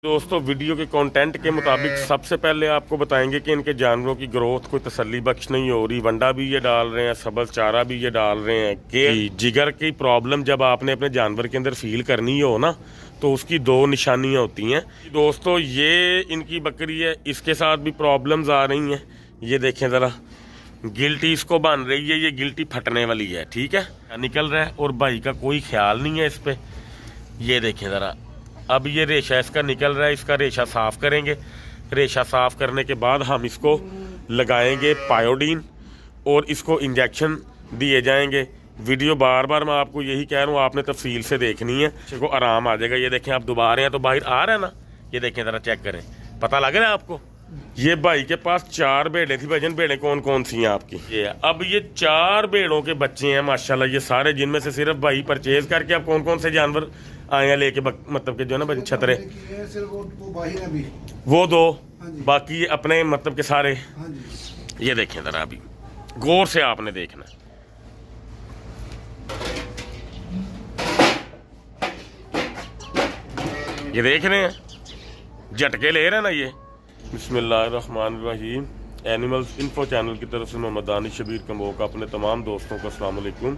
दोस्तों वीडियो के कंटेंट के मुताबिक सबसे पहले आपको बताएंगे कि इनके जानवरों की ग्रोथ कोई तसल्ली बख्श नहीं हो रही। वंडा भी ये डाल रहे हैं, सब्ज़ चारा भी ये डाल रहे हैं कि जिगर की प्रॉब्लम जब आपने अपने जानवर के अंदर फील करनी हो ना, तो उसकी दो निशानियां होती हैं। दोस्तों ये इनकी बकरी है, इसके साथ भी प्रॉब्लम्स आ रही हैं। ये देखें ज़रा, गिल्टी इसको बन रही है, ये गिल्टी फटने वाली है, ठीक है, निकल रहा है और भाई का कोई ख्याल नहीं है इस पर। ये देखें ज़रा, अब ये रेशा इसका निकल रहा है, इसका रेशा साफ़ करेंगे। रेशा साफ़ करने के बाद हम इसको लगाएंगे पायोडीन और इसको इंजेक्शन दिए जाएंगे। वीडियो बार बार मैं आपको यही कह रहा हूँ, आपने तफसील से देखनी है, इसको आराम आ जाएगा। ये देखें, आप दोबारा हैं तो बाहर आ रहा है ना, ये देखें ज़रा, चेक करें, पता लग रहा है आपको। ये भाई के पास 4 भेड़ें थी। भजन भेड़ें कौन कौन सी हैं आपकी? ये अब ये 4 भेड़ों के बच्चे हैं माशाल्लाह, ये सारे, जिनमें से सिर्फ भाई परचेज करके आप कौन कौन से जानवर आए हैं लेके, मतलब के जो है ना छतरे, वो 2, बाकी ये अपने मतलब के सारे। ये देखें जरा, अभी गौर से आपने देखना, ये देख रहे हैं, झटके ले रहे हैं ना ये। बिस्मिल्लाहिर्रहमानिर्रहीम। एनिमल्स इन्फो चैनल की तरफ से मोहम्मद दानिश शबीर कम्बोह का अपने तमाम दोस्तों को अस्सलाम वालेकुम।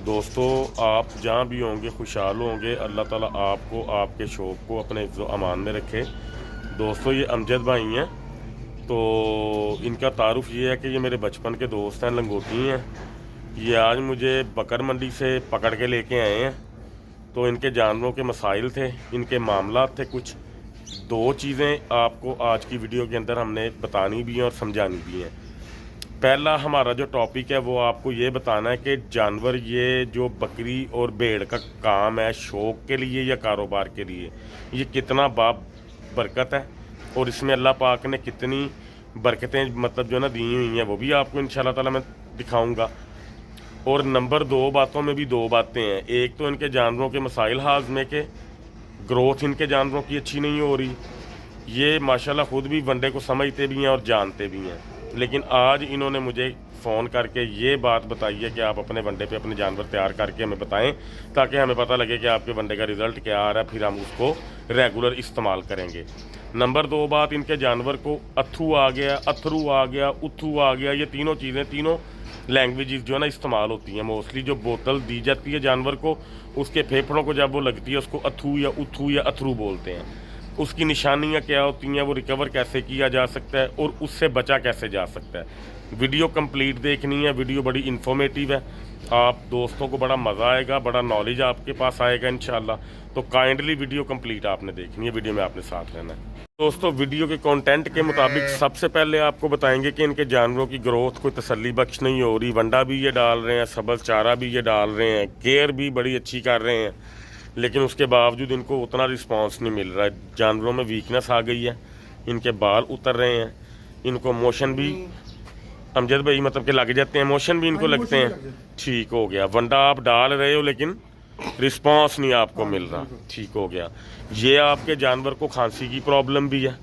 दोस्तों, आप जहाँ भी होंगे खुशहाल होंगे, अल्लाह ताला आपको, आपके शौक़ को अपने हिफ्ज़ व अमान में रखे। दोस्तों, ये अमजद भाई हैं, तो इनका तारुफ ये है कि ये मेरे बचपन के दोस्त हैं, लंगोटी हैं। ये आज मुझे बकर मंडी से पकड़ के लेके आए हैं। तो इनके जानवरों के मसाइल थे, इनके मामलात थे कुछ। 2 चीज़ें आपको आज की वीडियो के अंदर हमने बतानी भी हैं और समझानी भी हैं। पहला हमारा जो टॉपिक है वो आपको ये बताना है कि जानवर, ये जो बकरी और भेड़ का काम है, शौक़ के लिए या कारोबार के लिए, ये कितना बाब बरकत है और इसमें अल्लाह पाक ने कितनी बरकतें मतलब जो ना दी हुई हैं, वो भी आपको इंशाल्लाह ताला मैं दिखाऊंगा। और नंबर 2 बातों में भी 2 बातें हैं। एक तो इनके जानवरों के मसाइल हाजमे के, ग्रोथ इनके जानवरों की अच्छी नहीं हो रही। ये माशाल्लाह ख़ुद भी वनडे को समझते भी हैं और जानते भी हैं, लेकिन आज इन्होंने मुझे फ़ोन करके ये बात बताई है कि आप अपने वनडे पे अपने जानवर तैयार करके हमें बताएं, ताकि हमें पता लगे कि आपके वनडे का रिज़ल्ट क्या आ रहा है, फिर हम उसको रेगुलर इस्तेमाल करेंगे। नंबर 2 बात, इनके जानवर को अथरू आ गया, अथरू आ गया, उथू आ गया, ये तीनों चीज़ें, तीनों लैंग्वेजेस जो है ना इस्तेमाल होती हैं। मोस्टली जो बोतल दी जाती है जानवर को, उसके फेफड़ों को जब वो लगती है, उसको अथू या उथू या अथरू बोलते हैं। उसकी निशानियां क्या होती हैं, वो रिकवर कैसे किया जा सकता है और उससे बचा कैसे जा सकता है। वीडियो कंप्लीट देखनी है, वीडियो बड़ी इन्फॉर्मेटिव है, आप दोस्तों को बड़ा मज़ा आएगा, बड़ा नॉलेज आपके पास आएगा इंशाल्लाह। तो काइंडली वीडियो कंप्लीट आपने देखनी है, वीडियो में आपने साथ रहना है। दोस्तों, वीडियो के कंटेंट के मुताबिक सबसे पहले आपको बताएंगे कि इनके जानवरों की ग्रोथ कोई तसल्ली बख्श नहीं हो रही। वंडा भी ये डाल रहे हैं, सब्ज़ चारा भी ये डाल रहे हैं, केयर भी बड़ी अच्छी कर रहे हैं, लेकिन उसके बावजूद इनको उतना रिस्पांस नहीं मिल रहा है। जानवरों में वीकनेस आ गई है, इनके बाल उतर रहे हैं, इनको मोशन भी, अमजद भाई मतलब के लग जाते हैं, मोशन भी इनको लगते हैं। ठीक हो गया, वंडा आप डाल रहे हो लेकिन रिस्पांस नहीं आपको मिल रहा, ठीक हो गया। ये आपके जानवर को खांसी की प्रॉब्लम भी है,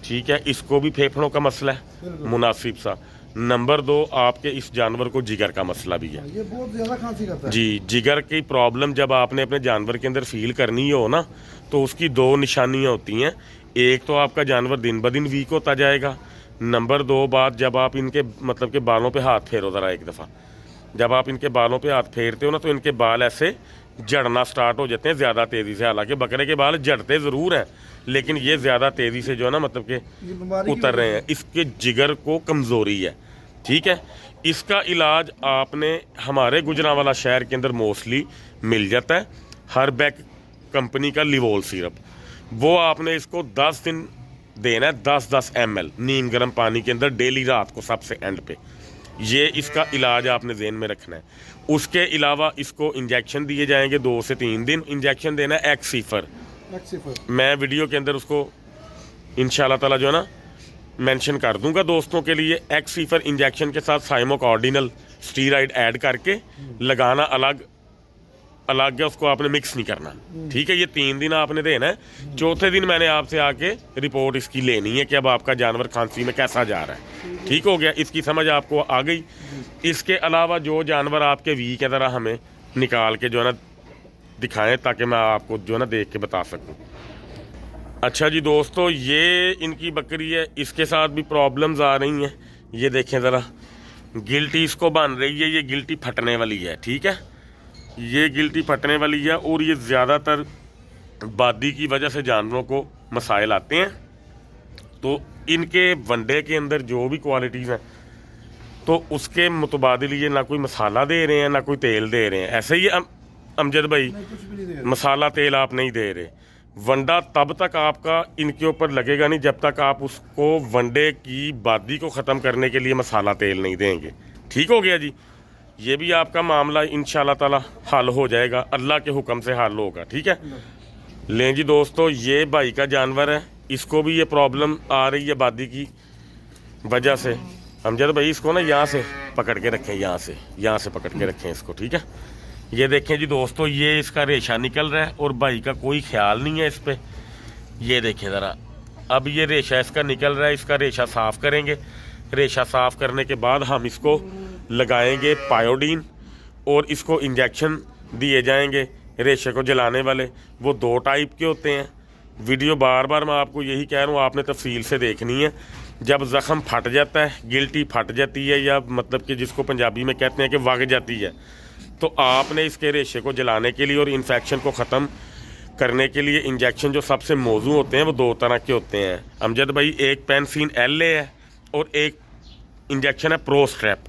ठीक है, इसको भी फेफड़ों का मसला है मुनासिब सा। नंबर 2, आपके इस जानवर को जिगर का मसला भी है, ये बहुत ज़्यादा खांसी करता है जी। जिगर की प्रॉब्लम जब आपने अपने जानवर के अंदर फील करनी हो ना, तो उसकी 2 निशानियां होती हैं। एक तो आपका जानवर दिन ब दिन वीक होता जाएगा। नंबर 2 बात, जब आप इनके मतलब के बालों पे हाथ फेरो ज़रा एक दफ़ा, जब आप इनके बालों पे हाथ फेरते हो ना, तो इनके बाल ऐसे जड़ना स्टार्ट हो जाते हैं ज़्यादा तेज़ी से। हालांकि बकरे के बाल जड़ते ज़रूर हैं, लेकिन ये ज़्यादा तेज़ी से जो है ना मतलब के उतर रहे हैं। इसके जिगर को कमज़ोरी है, ठीक है। इसका इलाज आपने हमारे गुजरांवाला शहर के अंदर मोस्टली मिल जाता है, हर्बैक कंपनी का लिवोल सिरप। वो आपने इसको 10 दिन देना है, 10-10 ml नीम गर्म पानी के अंदर डेली, रात को सबसे एंड पे। ये इसका इलाज आपने ज़हन में रखना है। उसके अलावा इसको इंजेक्शन दिए जाएंगे, 2 से 3 दिन इंजेक्शन देना है। एक्सीफर, मैं वीडियो के अंदर उसको इंशाल्लाह ताला जो है ना मेंशन कर दूंगा दोस्तों के लिए। एक्सीफर इंजेक्शन के साथ साइमोकॉर्डिनल स्टीराइड ऐड करके लगाना, अलग अलग है, उसको आपने मिक्स नहीं करना, ठीक है। ये 3 दिन आपने देना है। चौथे दिन मैंने आपसे आके रिपोर्ट इसकी लेनी है कि अब आपका जानवर खांसी में कैसा जा रहा है, ठीक हो गया। इसकी समझ आपको आ गई। इसके अलावा जो जानवर आपके वीक है, ज़रा हमें निकाल के जो है ना दिखाएं, ताकि मैं आपको जो है ना देख के बता सकूं। अच्छा जी दोस्तों, ये इनकी बकरी है, इसके साथ भी प्रॉब्लम्स आ रही हैं। ये देखें ज़रा, गिल्टी इसको बन रही है, ये गिल्टी फटने वाली है। ठीक है, ये गिल्टी फटने वाली है और ये ज़्यादातर बादी की वजह से जानवरों को मसाइल आते हैं। तो इनके वनडे के अंदर जो भी क्वालिटीज़ हैं तो उसके मुतबादिल ये ना कोई मसाला दे रहे हैं ना कोई तेल दे रहे हैं। ऐसे ही अमजद भाई, मसाला तेल आप नहीं दे रहे। वंडा तब तक आपका इनके ऊपर लगेगा नहीं जब तक आप उसको वनडे की बादी को ख़त्म करने के लिए मसाला तेल नहीं देंगे। ठीक हो गया जी, ये भी आपका मामला इंशाल्लाह ताला हल हो जाएगा, अल्लाह के हुक्म से हल होगा। ठीक है, लें जी दोस्तों, ये भाई का जानवर है, इसको भी ये प्रॉब्लम आ रही है बादी की वजह से। अमजद भाई इसको ना यहाँ से पकड़ के रखें, यहाँ से पकड़ के रखें इसको। ठीक है, ये देखें जी दोस्तों, ये इसका रेशा निकल रहा है और भाई का कोई ख्याल नहीं है इस पर। ये देखें ज़रा, अब ये रेशा इसका निकल रहा है, इसका रेशा साफ़ करेंगे। रेशा साफ़ करने के बाद हम इसको लगाएंगे पायोडीन और इसको इंजेक्शन दिए जाएंगे रेशे को जलाने वाले। वो 2 टाइप के होते हैं। वीडियो बार बार मैं आपको यही कह रहा हूँ, आपने तफसील से देखनी है। जब ज़ख़म फट जाता है, गिल्टी फट जाती है, या मतलब कि जिसको पंजाबी में कहते हैं कि वग जाती है, तो आपने इसके रेशे को जलाने के लिए और इन्फेक्शन को ख़त्म करने के लिए इंजेक्शन जो सबसे मौजू होते हैं वो 2 तरह के होते हैं अमजद भाई। एक पेंसिन LA है और एक इंजेक्शन है प्रोस्ट्रैप।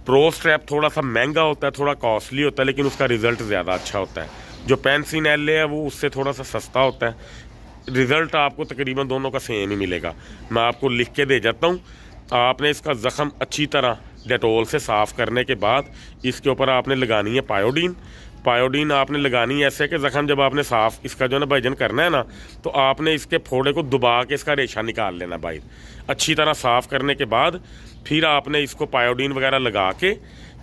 प्रोस्ट्रैप थोड़ा सा महंगा होता है, थोड़ा कॉस्टली होता है, लेकिन उसका रिज़ल्ट ज़्यादा अच्छा होता है। जो पेंसिन LA है वो उससे थोड़ा सा सस्ता होता है। रिज़ल्ट आपको तकरीबन दोनों का सेम ही मिलेगा। मैं आपको लिख के दे जाता हूँ। आपने इसका ज़ख़म अच्छी तरह डेटोल से साफ़ करने के बाद इसके ऊपर आपने लगानी है पायोडीन। पायोडीन आपने लगानी है ऐसे कि ज़ख़म जब आपने साफ़ इसका जो है ना भजन करना है ना, तो आपने इसके फोड़े को दबा के इसका रेशा निकाल लेना बाहर। अच्छी तरह साफ़ करने के बाद फिर आपने इसको पायोडीन वगैरह लगा के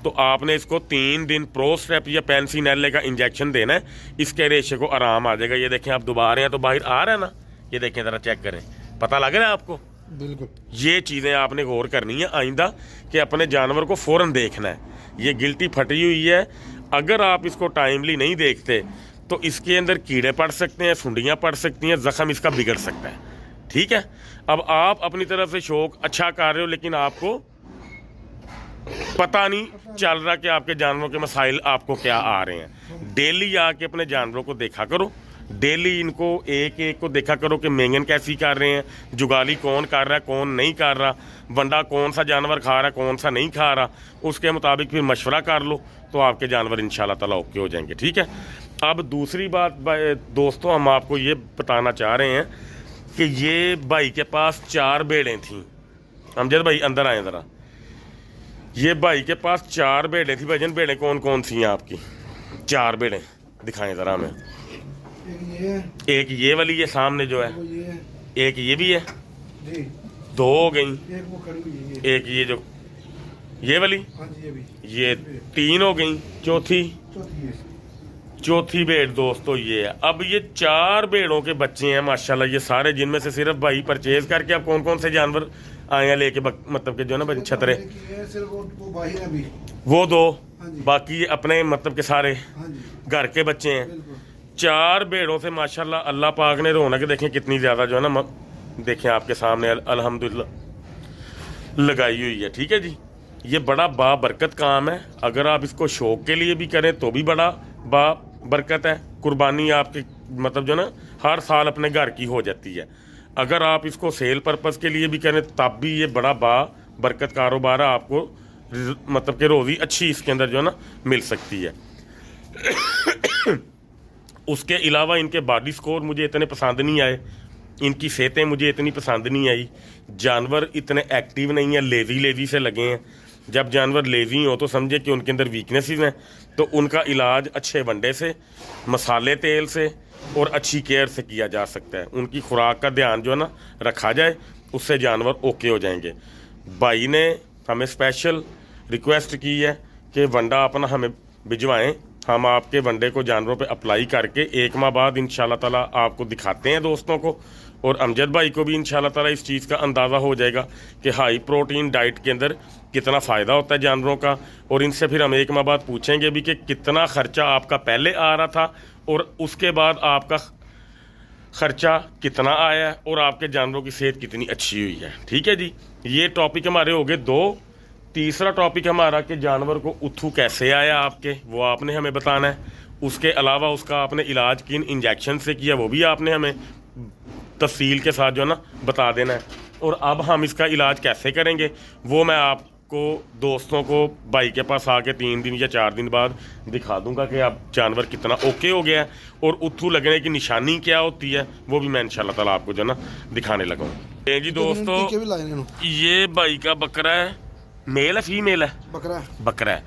तो आपने इसको 3 दिन प्रोस्ट्रैप या पेंसिन LA का इंजेक्शन देना है। इसके रेशे को आराम आ जाएगा। ये देखें, आप दबा रहे हैं तो बाहर आ रहा है ना, ये देखें ज़रा, चेक करें, पता लग रहा है आपको? बिल्कुल। ये चीज़ें आपने गौर करनी है आइंदा कि अपने जानवर को फ़ौरन देखना है। ये गिल्टी फटी हुई है, अगर आप इसको टाइमली नहीं देखते तो इसके अंदर कीड़े पड़ सकते हैं, सुंडियाँ पड़ सकती हैं, ज़ख़म इसका बिगड़ सकता है। ठीक है, अब आप अपनी तरफ से शौक अच्छा कर रहे हो, लेकिन आपको पता नहीं चल रहा कि आपके जानवरों के मसाइल आपको क्या आ रहे हैं। डेली आके अपने जानवरों को देखा करो, डेली इनको एक एक को देखा करो कि मेंगन कैसी कर रहे हैं, जुगाली कौन कर रहा है कौन नहीं कर रहा, वंडा कौन सा जानवर खा रहा है कौन सा नहीं खा रहा, उसके मुताबिक फिर मशवरा कर लो तो आपके जानवर इंशाल्लाह ताला ओके हो जाएंगे। ठीक है, अब दूसरी बात दोस्तों, हम आपको ये बताना चाह रहे हैं कि ये भाई के पास 4 भेड़ें थीं। अमजद भाई अंदर आए ज़रा। ये भाई के पास 4 भेड़ें थी भजन। भेड़ें कौन कौन सी हैं आपकी? 4 भेड़ें दिखाएं ज़रा हमें। एक ये वाली है सामने जो है, एक ये भी है, 2 हो गई, एक ये जो ये वाली, ये 3 हो गई, चौथी भेड़ दोस्तों ये है। अब ये 4 भेड़ों के बच्चे हैं माशाल्लाह, ये सारे, जिनमें से सिर्फ भाई परचेज करके अब कौन कौन से जानवर आए हैं लेके, मतलब के जो ना छतरे, वो 2, बाकी ये अपने मतलब के सारे घर के बच्चे हैं। 4 भेड़ों से माशाल्लाह अल्लाह पाक ने रौनक देखें कितनी ज़्यादा जो है ना, देखें आपके सामने अल्हम्दुलिल्लाह लगाई हुई है। ठीक है जी, ये बड़ा बाबरकत काम है। अगर आप इसको शौक़ के लिए भी करें तो भी बड़ा बाबरकत है। कुर्बानी आपके मतलब जो ना हर साल अपने घर की हो जाती है। अगर आप इसको सेल पर्पज़ के लिए भी करें तब भी ये बड़ा बाबरकत कारोबार है। आपको मतलब कि रोज़ी अच्छी इसके अंदर जो है ना मिल सकती है। उसके अलावा इनके बॉडी स्कोर मुझे इतने पसंद नहीं आए, इनकी सेहतें मुझे इतनी पसंद नहीं आई। जानवर इतने एक्टिव नहीं है, लेज़ी से लगे हैं। जब जानवर लेज़ी हो तो समझे कि उनके अंदर वीकनेसेस हैं, तो उनका इलाज अच्छे वंडे से, मसाले तेल से और अच्छी केयर से किया जा सकता है। उनकी खुराक का ध्यान जो है ना रखा जाए, उससे जानवर ओके हो जाएंगे। भाई ने हमें स्पेशल रिक्वेस्ट की है कि वंडा अपना हमें भिजवाएं। हम आपके वनडे को जानवरों पे अप्लाई करके 1 माह बाद इंशाल्लाह ताला आपको दिखाते हैं दोस्तों को, और अमजद भाई को भी इंशाल्लाह ताला इस चीज़ का अंदाज़ा हो जाएगा कि हाई प्रोटीन डाइट के अंदर कितना फ़ायदा होता है जानवरों का। और इनसे फिर हम 1 माह बाद पूछेंगे भी कि कितना ख़र्चा आपका पहले आ रहा था और उसके बाद आपका खर्चा कितना आया है और आपके जानवरों की सेहत कितनी अच्छी हुई है। ठीक है जी, ये टॉपिक हमारे हो गए 2। तीसरा टॉपिक हमारा कि जानवर को उथू कैसे आया आपके, वो आपने हमें बताना है। उसके अलावा उसका आपने इलाज किन इंजेक्शन से किया वो भी आपने हमें तफसील के साथ जो है ना बता देना है। और अब हम इसका इलाज कैसे करेंगे वो मैं आपको दोस्तों को भाई के पास आके 3 दिन या 4 दिन बाद दिखा दूंगा कि अब जानवर कितना ओके हो गया है और उथू लगने की निशानी क्या होती है वो भी मैं इंशाल्लाह ताला आपको जो है ना दिखाने लगा हूँ। जी दोस्तों, ये भाई का बकरा है, मेल है फीमेल है? बकरा है।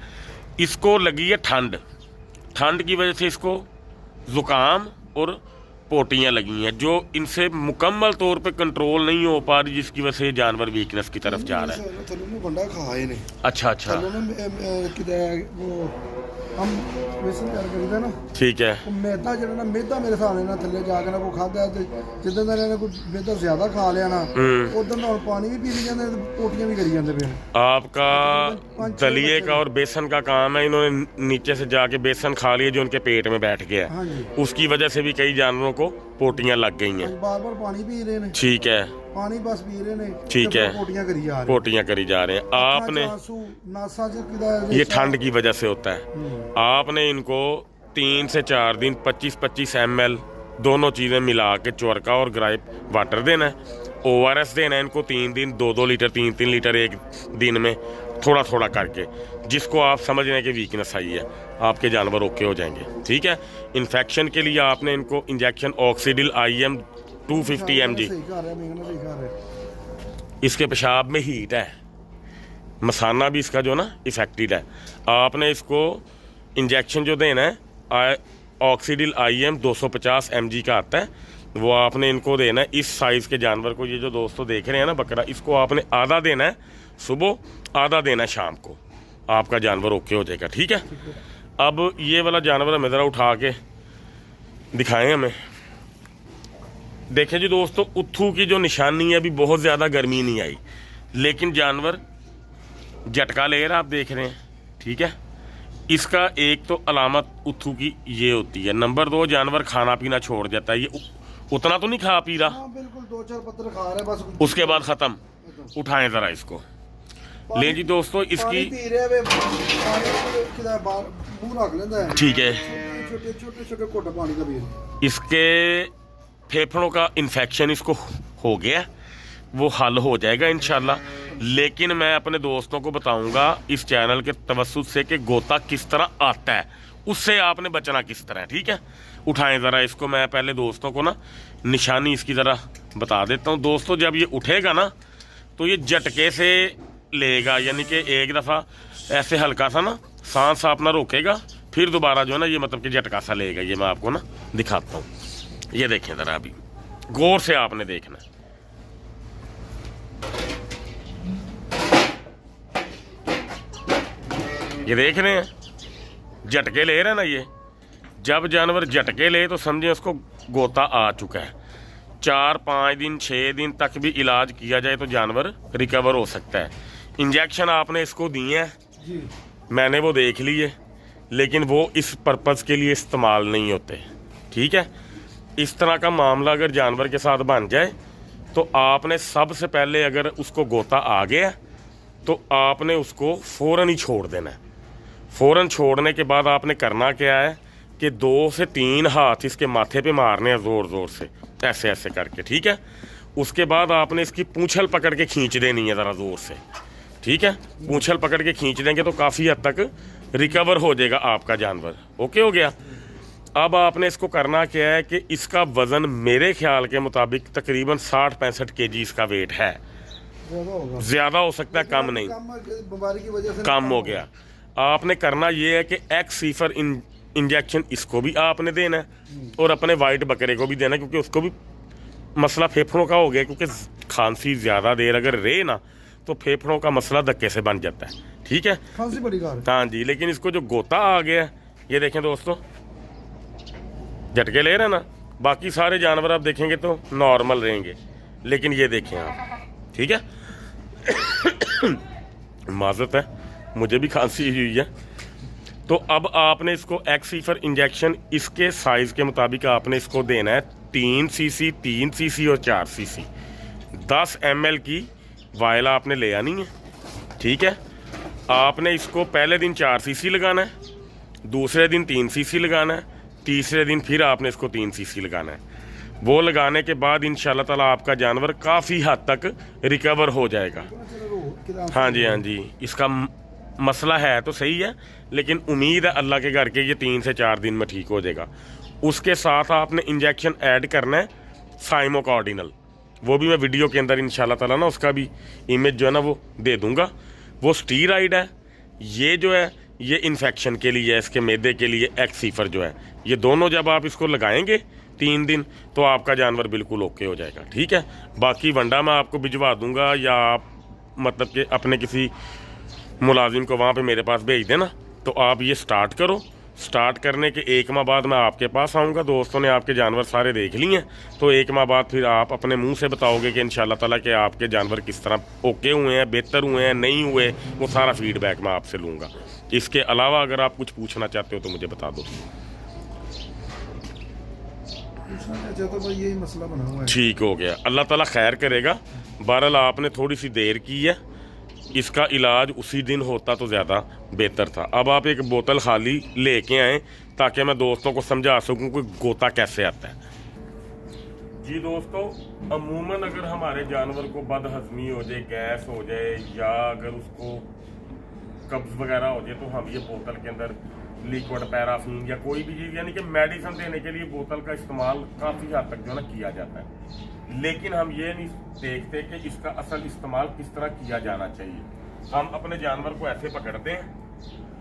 इसको लगी है ठंड की वजह से इसको ज़ुकाम और पोटियाँ लगी हैं जो इनसे मुकम्मल तौर पे कंट्रोल नहीं हो पा रही, जिसकी वजह से जानवर वीकनेस की तरफ जा रहा है। अच्छा हम बेसन तैयार करीदा ना, ठीक है। मैदा जो ना मैदा मेरे सामने ना थले जाके ना वो खाता है, जिद्दां दा इन्हें कोई मैदा ज़्यादा खा लिया ना उधर ना पानी भी पी ली जाते पोटियाँ भी करी जाते पे। आपका दलिए का और बेसन का काम है, इन्होंने नीचे से जाके बेसन खा लिया जो उनके पेट में बैठ गया। हाँ जी, उसकी वजह से भी कई जानवरों को पोटियाँ लग गई हैं। बार बार पानी पी रहे हैं। ठीक है, पानी बस पी रहे हैं। ठीक है, पोटियाँ करी जा रहे हैं। आपने ये ठंड की वजह से होता है। आपने इनको 3 से 4 दिन 25-25 ml दोनों चीज़ें मिला के चोरका और ग्राइप वाटर देना है। ORS देना है इनको 3 दिन 2-2 लीटर 3-3 लीटर एक दिन में थोड़ा थोड़ा करके, जिसको आप समझ रहे हैं कि वीकनेस आई है, आपके जानवर ओके हो जाएंगे। ठीक है। इन्फेक्शन के लिए आपने इनको इंजेक्शन ऑक्सीडिल IM 250 mg, इसके पेशाब में हीट है, मसाना भी इसका जो ना इफेक्टेड है। आपने इसको इंजेक्शन जो देना है ऑक्सीडिल IM 250 mg का आता है, वो आपने इनको देना है। इस साइज़ के जानवर को, ये जो दोस्तों देख रहे हैं ना बकरा, इसको आपने आधा देना है सुबह, आधा देना है शाम को, आपका जानवर ओके हो जाएगा। ठीक है। अब ये वाला जानवर हमें ज़रा उठा के दिखाएं हमें। देखें जी दोस्तों, उथू की जो निशानी है, अभी बहुत ज़्यादा गर्मी नहीं आई लेकिन जानवर झटका ले रहा, आप देख रहे हैं। ठीक है। इसका एक तो अलामत उथू की ये होती है। नंबर 2, जानवर खाना पीना छोड़ जाता है। ये उतना तो नहीं खा पी रहा, बिल्कुल 2-4 पत्थर खा रहा है बस, उसके बाद ख़त्म। उठाएं ज़रा इसको। ले जी दोस्तों, इसकी ठीक है, इसके फेफड़ों का इन्फेक्शन इसको हो गया, वो हल हो जाएगा इंशाल्लाह। लेकिन मैं अपने दोस्तों को बताऊंगा इस चैनल के तवस्सुत से कि गोता किस तरह आता है, उससे आपने बचना किस तरह। ठीक है। उठाएं ज़रा इसको। मैं पहले दोस्तों को ना निशानी इसकी ज़रा बता देता हूँ। दोस्तों, जब ये उठेगा ना तो ये झटके से लेगा, यानी कि एक दफ़ा ऐसे हल्का सा ना सांस अपना रोकेगा, फिर दोबारा जो है ना ये मतलब कि झटका सा लेगा। ये मैं आपको ना दिखाता हूँ। ये देखें ज़रा, अभी गौर से आपने देखना है। ये देख रहे हैं, झटके ले रहे हैं ना। ये जब जानवर झटके ले तो समझें उसको गोता आ चुका है। 4-5 दिन 6 दिन तक भी इलाज किया जाए तो जानवर रिकवर हो सकता है। इंजेक्शन आपने इसको दिए हैं, मैंने वो देख लिए, लेकिन वो इस पर्पज़ के लिए इस्तेमाल नहीं होते। ठीक है। इस तरह का मामला अगर जानवर के साथ बन जाए तो आपने सबसे पहले, अगर उसको गोता आ गया तो आपने उसको फ़ौरन ही छोड़ देना है। फ़ौरन छोड़ने के बाद आपने करना क्या है कि 2 से 3 हाथ इसके माथे पे मारने हैं ज़ोर ज़ोर से, ऐसे ऐसे करके। ठीक है। उसके बाद आपने इसकी पूंछल पकड़ के खींच देनी है ज़रा ज़ोर से। ठीक है। पूंछल पकड़ के खींच देंगे तो काफ़ी हद तक रिकवर हो जाएगा आपका जानवर। ओके हो गया। अब आपने इसको करना क्या है कि इसका वज़न मेरे ख्याल के मुताबिक तकरीबन 60-65 kg इसका वेट है। ज़्यादा हो सकता है, कम नहीं, बीमारी की वजह से कम हो गया। आपने करना ये है कि एक्सीफर इंजेक्शन इसको भी आपने देना है और अपने वाइट बकरे को भी देना है, क्योंकि उसको भी मसला फेफड़ों का हो गया, क्योंकि खांसी ज़्यादा देर अगर रहे ना तो फेफड़ों का मसला धक्के से बन जाता है। ठीक है। खांसी बड़ी कार। हाँ जी। लेकिन इसको जो गोता आ गया, ये देखें दोस्तों, झटके ले रहे ना। बाकी सारे जानवर आप देखेंगे तो नॉर्मल रहेंगे, लेकिन ये देखें आप। ठीक है। माजरत है, मुझे भी खांसी हुई है। तो अब आपने इसको एक्सीफर इंजेक्शन इसके साइज़ के मुताबिक आपने इसको देना है 3 सीसी, 3 सीसी और 4 सीसी 10 ml की वायल आपने ले आनी है। ठीक है, आपने इसको पहले दिन 4 सीसी लगाना है, दूसरे दिन 3 सीसी लगाना है, तीसरे दिन फिर आपने इसको 3 सीसी लगाना है। वो लगाने के बाद इंशाल्लाह ताला आपका जानवर काफ़ी हद तक रिकवर हो जाएगा। हाँ जी, हाँ जी, इसका मसला है तो सही है, लेकिन उम्मीद है अल्लाह के घर के ये 3 से 4 दिन में ठीक हो जाएगा। उसके साथ आपने इंजेक्शन ऐड करना है साइमोकॉर्डिनल, वो भी मैं वीडियो के अंदर इंशाल्लाह ताला ना उसका भी इमेज जो है ना वो दे दूंगा। वो स्टीराइड है, ये जो है ये इन्फेक्शन के लिए है, इसके मैदे के लिए एक्सीफर जो है, ये दोनों जब आप इसको लगाएंगे 3 दिन तो आपका जानवर बिल्कुल ओके हो जाएगा। ठीक है, बाकी वंडा मैं आपको भिजवा दूंगा, या आप मतलब कि अपने किसी मुलाजिम को वहाँ पे मेरे पास भेज देना, तो आप ये स्टार्ट करो। स्टार्ट करने के 1 माह बाद मैं आपके पास आऊँगा। दोस्तों ने आपके जानवर सारे देख लिए हैं, तो 1 माह बाद फिर आप अपने मुंह से बताओगे कि इंशाल्लाह ताला कि आपके जानवर किस तरह ओके हुए हैं, बेहतर हुए हैं, नहीं हुए, वो सारा फीडबैक मैं आपसे लूँगा। इसके अलावा अगर आप कुछ पूछना चाहते हो तो मुझे बता दो। तो भाई यही मसला बना हुआ है। ठीक हो गया, अल्लाह ताला खैर करेगा। बहरहाल आपने थोड़ी सी देर की है, इसका इलाज उसी दिन होता तो ज़्यादा बेहतर था। अब आप एक बोतल खाली लेके आएँ ताकि मैं दोस्तों को समझा सकूं कि गोता कैसे आता है। जी दोस्तों, अमूमन अगर हमारे जानवर को बदहजमी हो जाए, गैस हो जाए, या अगर उसको कब्ज वगैरह हो जाए, तो हम ये बोतल के अंदर लिक्विड पैराफीन या कोई भी चीज़ यानी कि मेडिसिन देने के लिए बोतल का इस्तेमाल काफ़ी हद तक जो है ना किया जाता है। लेकिन हम ये नहीं देखते कि इसका असल इस्तेमाल किस तरह किया जाना चाहिए। हम अपने जानवर को ऐसे पकड़ते हैं,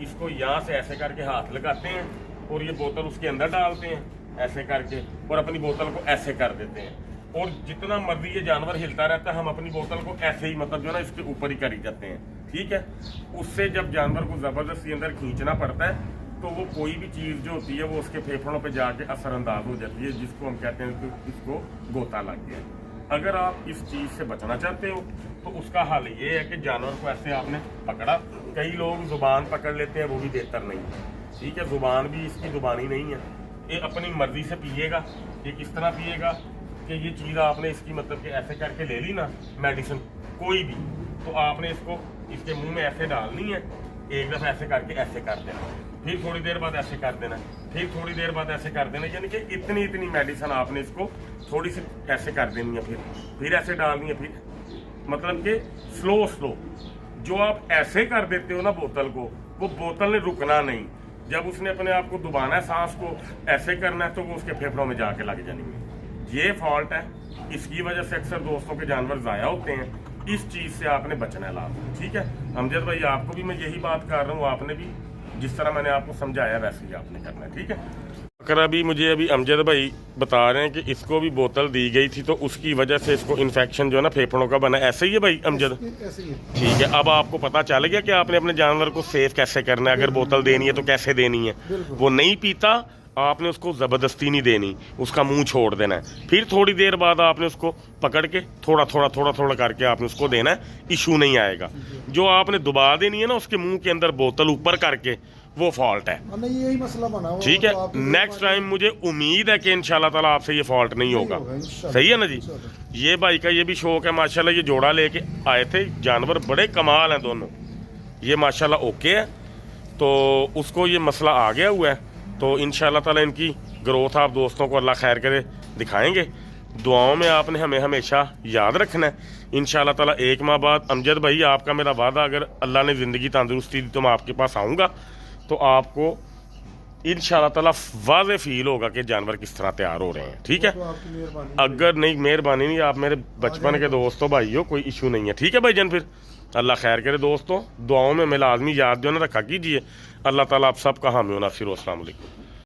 इसको यहाँ से ऐसे करके हाथ लगाते हैं और ये बोतल उसके अंदर डालते हैं ऐसे करके, और अपनी बोतल को ऐसे कर देते हैं, और जितना मर्जी ये जानवर हिलता रहता है हम अपनी बोतल को ऐसे ही मतलब जो ना इसके ऊपर ही करी जाते हैं। ठीक है, उससे जब जानवर को ज़बरदस्ती अंदर खींचना पड़ता है तो वो कोई भी चीज़ जो होती है वो उसके फेफड़ों पे जाके असरअंदाज हो जाती है, जिसको हम कहते हैं कि इसको गोता लग गया। अगर आप इस चीज़ से बचना चाहते हो तो उसका हल ये है कि जानवर को ऐसे आपने पकड़ा। कई लोग जुबान पकड़ लेते हैं, वो भी बेहतर नहीं है। ठीक है, जुबान भी इसकी जुबानी नहीं है, ये अपनी मर्जी से पिएगा। ये किस तरह पिएगा कि ये चीज़ आपने इसकी मतलब कि ऐसे करके ले ली ना मेडिसिन कोई भी, तो आपने इसको इसके मुंह में ऐसे डालनी है, एक दफ़ा ऐसे करके ऐसे कर देना, फिर थोड़ी देर बाद ऐसे कर देना, फिर थोड़ी देर बाद ऐसे कर देना, यानी कि इतनी इतनी मेडिसिन आपने इसको थोड़ी सी ऐसे कर देनी है, फिर ऐसे डालनी है, फिर मतलब कि स्लो स्लो। जो आप ऐसे कर देते हो ना बोतल को, वो बोतल ने रुकना नहीं। जब उसने अपने आप को दबाना है, सांस को ऐसे करना है, तो वो उसके फेफड़ों में जाके लग जानी है। ये फॉल्ट है, इसकी वजह से अक्सर दोस्तों के जानवर ज़ाया होते हैं। इस चीज़ से आपने बचना है लाजमी। ठीक है अमजद भाई, आपको भी मैं यही बात कर रहा हूँ, आपने भी जिस तरह मैंने आपको समझाया वैसे ही आपने करना है। ठीक है, अगर अभी अमजद भाई बता रहे हैं कि इसको भी बोतल दी गई थी तो उसकी वजह से इसको इन्फेक्शन जो है ना फेफड़ों का बना, ऐसे ही है भाई अमजद? ऐसे ही है। ठीक है, अब आपको पता चल गया कि आपने अपने जानवर को सेफ कैसे करना है। अगर बोतल देनी है तो कैसे देनी है। वो नहीं पीता, आपने उसको ज़बरदस्ती नहीं देनी, उसका मुंह छोड़ देना है। फिर थोड़ी देर बाद आपने उसको पकड़ के थोड़ा थोड़ा करके आपने उसको देना है, इशू नहीं आएगा। जो आपने दबा देनी है ना उसके मुंह के अंदर बोतल ऊपर करके, वो फॉल्ट है। नहीं, यही मसला बना हुआ। ठीक है, नेक्स्ट टाइम मुझे उम्मीद है कि इंशाल्लाह ताला आपसे ये फॉल्ट नहीं होगा। सही है ना जी? ये भाई का ये भी शौक है माशाल्लाह, ये जोड़ा लेके आए थे, जानवर बड़े कमाल हैं दोनों, ये माशाल्लाह ओके है। तो उसको ये मसला आ गया हुआ है, तो इंशाल्लाह ताला इनकी ग्रोथ आप दोस्तों को अल्लाह खैर करे दिखाएंगे। दुआओं में आपने हमें हमेशा याद रखना है। इंशाल्लाह ताला 1 माह बाद अमजद भाई, आपका मेरा वादा, अगर अल्लाह ने ज़िंदगी तंदुरुस्ती दी तो मैं आपके पास आऊँगा, तो आपको इंशाल्लाह ताला वाज़े फील होगा कि जानवर किस तरह तैयार हो रहे हैं। ठीक है, अगर नहीं मेहरबानी नहीं, आप मेरे बचपन के दोस्त हो भाई हो, कोई इशू नहीं है। ठीक है भाईजान, फिर अल्लाह खैर करे दोस्तों, दुआओं में मैं लाजमी याद जो है ना रखा कीजिए। अल्लाह ताला आप सबका हामी हो नासिर। अस्सलाम वालेकुम।